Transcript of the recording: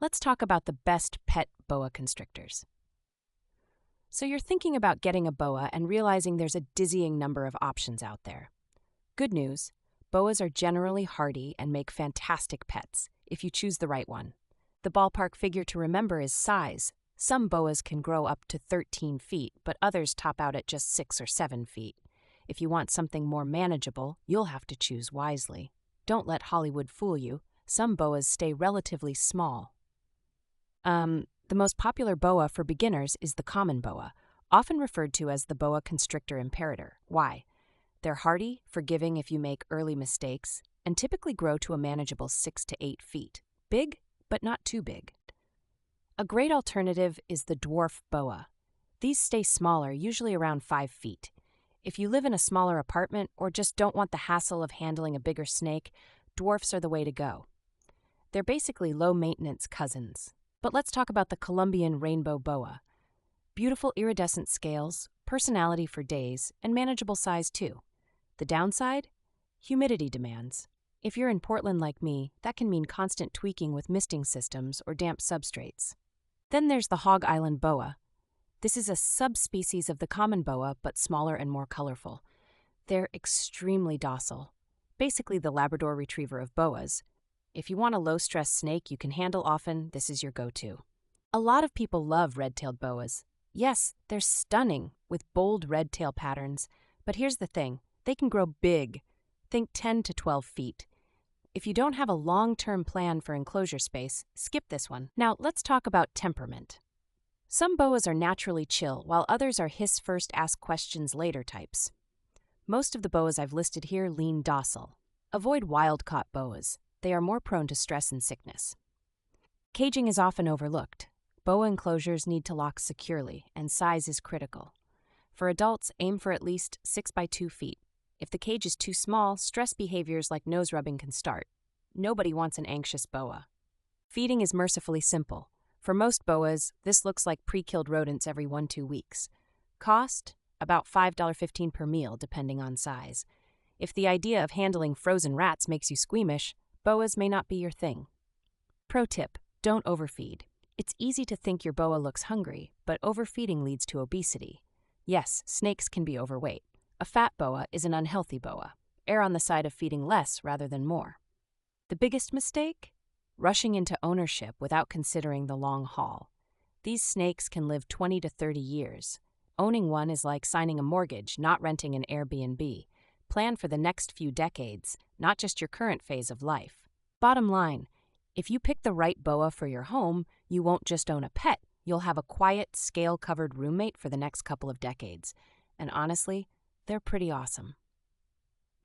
Let's talk about the best pet boa constrictors. So you're thinking about getting a boa and realizing there's a dizzying number of options out there. Good news, boas are generally hardy and make fantastic pets if you choose the right one. The ballpark figure to remember is size. Some boas can grow up to 13 feet, but others top out at just 6 or 7 feet. If you want something more manageable, you'll have to choose wisely. Don't let Hollywood fool you. Some boas stay relatively small. The most popular boa for beginners is the common boa, often referred to as the boa constrictor imperator. Why? They're hardy, forgiving if you make early mistakes, and typically grow to a manageable 6 to 8 feet. Big, but not too big. A great alternative is the Dwarf Boa. These stay smaller, usually around 5 feet. If you live in a smaller apartment or just don't want the hassle of handling a bigger snake, dwarfs are the way to go. They're basically low-maintenance cousins. But let's talk about the Colombian Rainbow Boa. Beautiful iridescent scales, personality for days, and manageable size too. The downside? Humidity demands. If you're in Portland like me, that can mean constant tweaking with misting systems or damp substrates. Then there's the Hog Island Boa. This is a subspecies of the common boa, but smaller and more colorful. They're extremely docile, basically the Labrador Retriever of boas. If you want a low-stress snake you can handle often, this is your go-to. A lot of people love red-tailed boas. Yes, they're stunning with bold red tail patterns, but here's the thing, they can grow big. Think 10 to 12 feet. If you don't have a long-term plan for enclosure space, skip this one. Now, let's talk about temperament. Some boas are naturally chill, while others are hiss first, ask questions later types. Most of the boas I've listed here lean docile. Avoid wild-caught boas. They are more prone to stress and sickness. Caging is often overlooked. Boa enclosures need to lock securely, and size is critical. For adults, aim for at least 6 by 2 feet. If the cage is too small, stress behaviors like nose rubbing can start. Nobody wants an anxious boa. Feeding is mercifully simple. For most boas, this looks like pre-killed rodents every 1-2 weeks. Cost? About $5.15 per meal, depending on size. If the idea of handling frozen rats makes you squeamish, boas may not be your thing. Pro tip, don't overfeed. It's easy to think your boa looks hungry, but overfeeding leads to obesity. Yes, snakes can be overweight. A fat boa is an unhealthy boa. Err on the side of feeding less rather than more. The biggest mistake? Rushing into ownership without considering the long haul. These snakes can live 20 to 30 years. Owning one is like signing a mortgage, not renting an Airbnb. Plan for the next few decades, not just your current phase of life. Bottom line, if you pick the right boa for your home, you won't just own a pet. You'll have a quiet, scale-covered roommate for the next couple of decades. And honestly, they're pretty awesome.